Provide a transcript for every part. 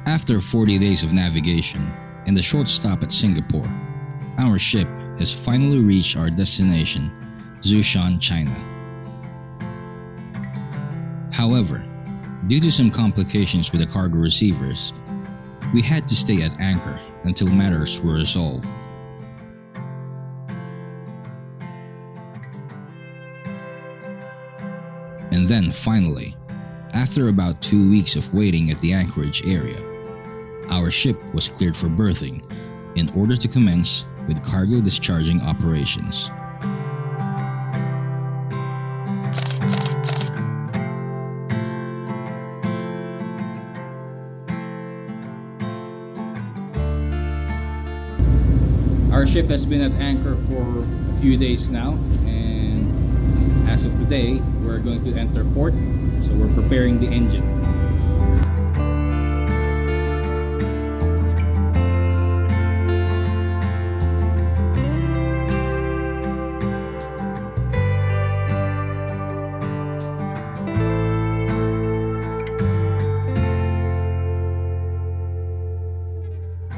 After 40 days of navigation and a short stop at Singapore, our ship has finally reached our destination, Zhoushan, China. However, due to some complications with the cargo receivers, we had to stay at anchor until matters were resolved. And then finally, after about 2 weeks of waiting at the anchorage area, our ship was cleared for berthing in order to commence with cargo discharging operations. Our ship has been at anchor for a few days now, and as of today, we're going to enter port, so we're preparing the engine.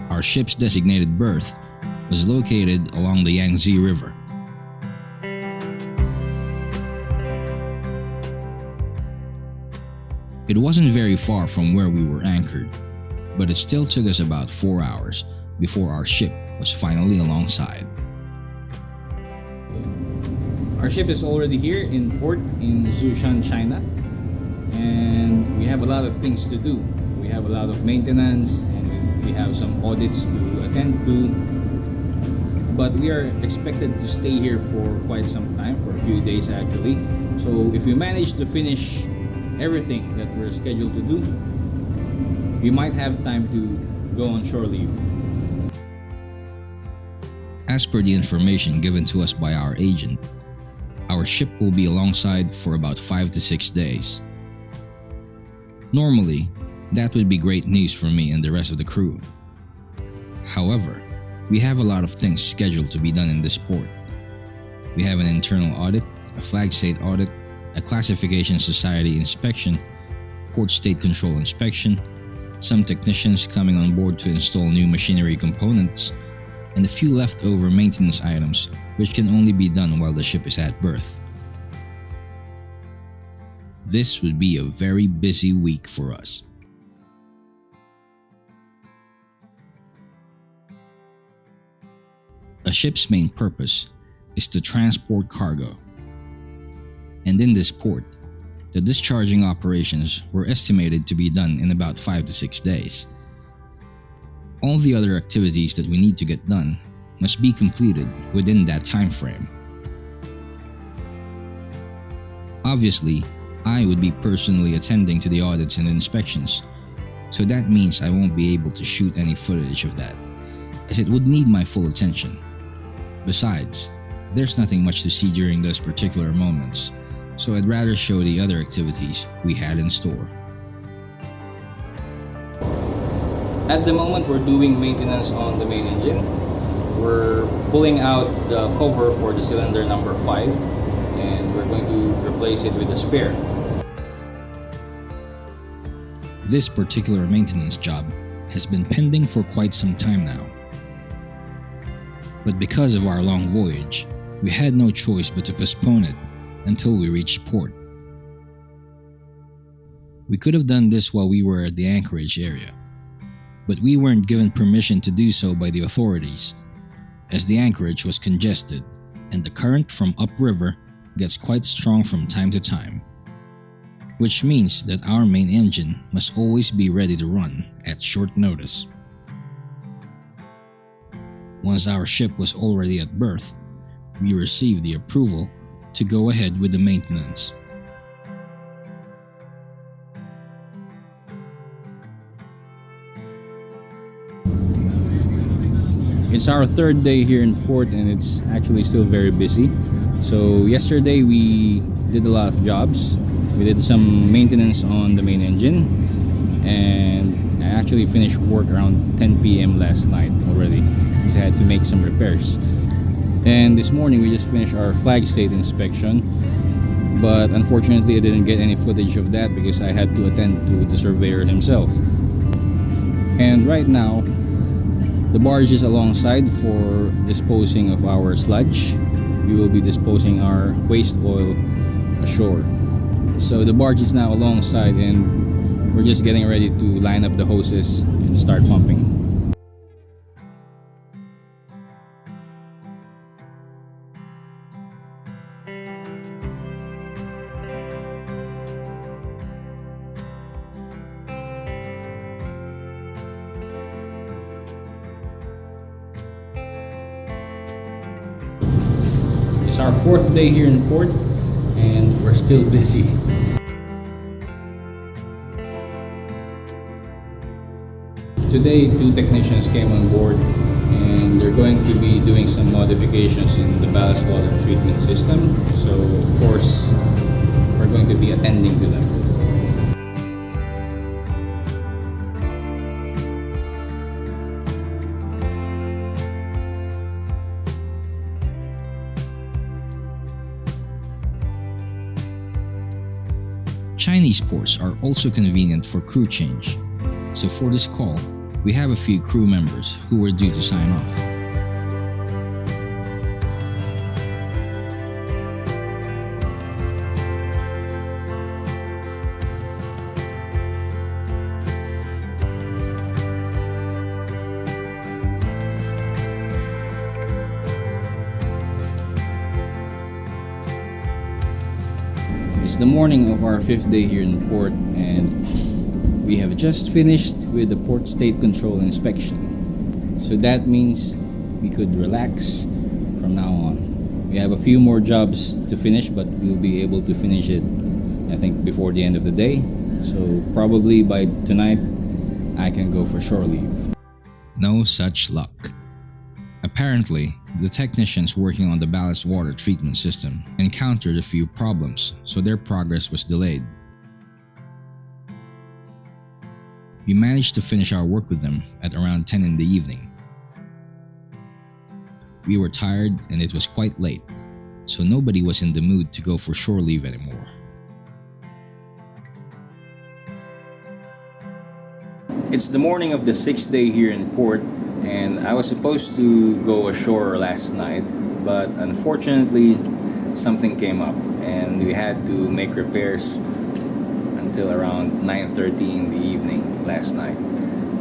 Our ship's designated berth was located along the Yangtze River. It wasn't very far from where we were anchored, but it still took us about 4 hours before our ship was finally alongside. Our ship is already here in port in Zhoushan, China, and we have a lot of things to do. We have a lot of maintenance and we have some audits to attend to, but we are expected to stay here for quite some time, for a few days actually. So if we manage to finish everything that we're scheduled to do, we might have time to go on shore leave. As per the information given to us by our agent, our ship will be alongside for about 5 to 6 days. Normally, that would be great news for me and the rest of the crew. However, we have a lot of things scheduled to be done in this port. We have an internal audit, a flag state audit, a classification society inspection, port state control inspection, some technicians coming on board to install new machinery components, and a few leftover maintenance items which can only be done while the ship is at berth. This would be a very busy week for us. A ship's main purpose is to transport cargo. And in this port, the discharging operations were estimated to be done in about 5 to 6 days. All the other activities that we need to get done must be completed within that time frame. Obviously, I would be personally attending to the audits and inspections, so that means I won't be able to shoot any footage of that, as it would need my full attention. Besides, there's nothing much to see during those particular moments, so I'd rather show the other activities we had in store. At the moment, we're doing maintenance on the main engine. We're pulling out the cover for the cylinder number 5, and we're going to replace it with a spare. This particular maintenance job has been pending for quite some time now. But because of our long voyage, we had no choice but to postpone it until we reached port. We could have done this while we were at the anchorage area, but we weren't given permission to do so by the authorities, as the anchorage was congested and the current from upriver gets quite strong from time to time, which means that our main engine must always be ready to run at short notice. Once our ship was already at berth, we received the approval to go ahead with the maintenance. It's our third day here in port, and it's actually still very busy. So yesterday we did a lot of jobs. We did some maintenance on the main engine, and I actually finished work around 10 p.m. last night already, because I had to make some repairs. And this morning we just finished our flag state inspection, but unfortunately I didn't get any footage of that because I had to attend to the surveyor himself. And right now, the barge is alongside for disposing of our sludge. We will be disposing our waste oil ashore. So the barge is now alongside and we're just getting ready to line up the hoses and start pumping. It's our 4th day here in port and we're still busy. Today, 2 technicians came on board and they're going to be doing some modifications in the ballast water treatment system. So, of course, we're going to be attending to them. Chinese ports are also convenient for crew change, so for this call, we have a few crew members who were due to sign off. It's the morning of our 5th day here in port and we have just finished with the port state control inspection. So that means we could relax from now on. We have a few more jobs to finish, but we'll be able to finish it, I think, before the end of the day. So probably by tonight, I can go for shore leave. No such luck. Apparently, the technicians working on the ballast water treatment system encountered a few problems, so their progress was delayed. We managed to finish our work with them at around 10 in the evening. We were tired and it was quite late, so nobody was in the mood to go for shore leave anymore. It's the morning of the 6th day here in port and I was supposed to go ashore last night, but unfortunately something came up and we had to make repairs until around 9:30 in the evening last night.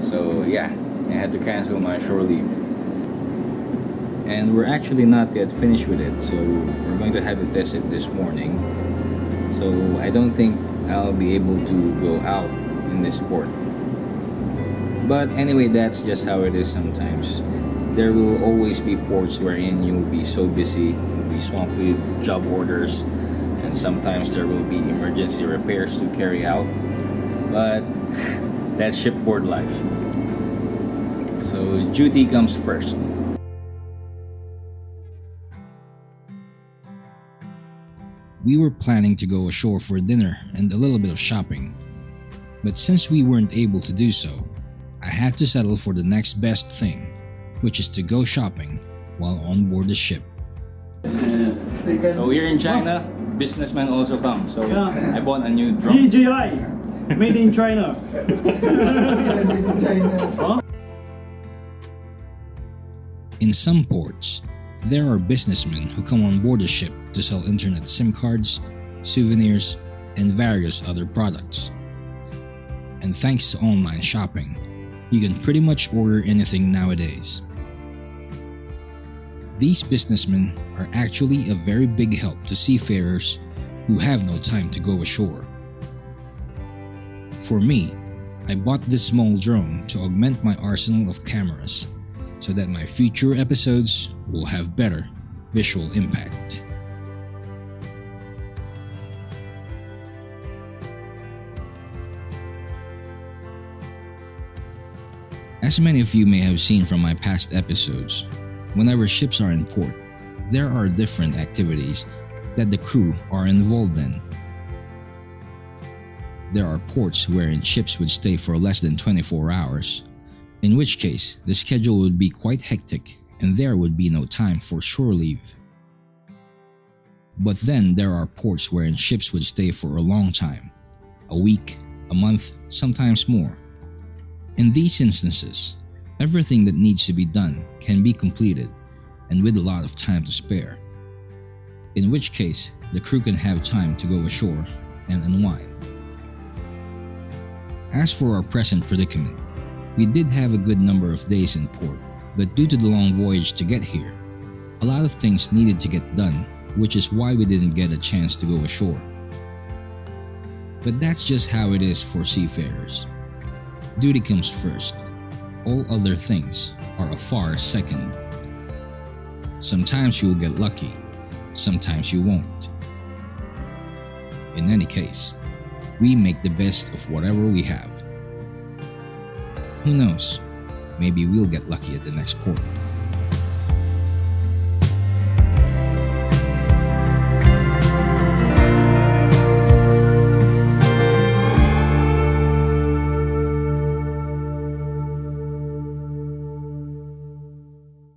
So yeah, I had to cancel my shore leave. And we're actually not yet finished with it, so we're going to have to test it this morning. So I don't think I'll be able to go out in this port. But anyway, that's just how it is sometimes. There will always be ports wherein you'll be so busy, you'll be swamped with job orders, and sometimes there will be emergency repairs to carry out. But that's shipboard life. So duty comes first. We were planning to go ashore for dinner and a little bit of shopping, but since we weren't able to do so, I had to settle for the next best thing, which is to go shopping while on board the ship. So here in China, businessmen also come. So I bought a new drone. DJI, made in China. In some ports, there are businessmen who come on board the ship to sell internet SIM cards, souvenirs, and various other products. And thanks to online shopping, you can pretty much order anything nowadays. These businessmen are actually a very big help to seafarers who have no time to go ashore. For me, I bought this small drone to augment my arsenal of cameras so that my future episodes will have better visual impact. As many of you may have seen from my past episodes, whenever ships are in port, there are different activities that the crew are involved in. There are ports wherein ships would stay for less than 24 hours, in which case the schedule would be quite hectic and there would be no time for shore leave. But then there are ports wherein ships would stay for a long time, a week, a month, sometimes more. In these instances, everything that needs to be done can be completed and with a lot of time to spare, in which case the crew can have time to go ashore and unwind. As for our present predicament, we did have a good number of days in port, but due to the long voyage to get here, a lot of things needed to get done, which is why we didn't get a chance to go ashore. But that's just how it is for seafarers. Duty comes first. All other things are a far second. Sometimes you'll get lucky, sometimes you won't. In any case, we make the best of whatever we have. Who knows, maybe we'll get lucky at the next port.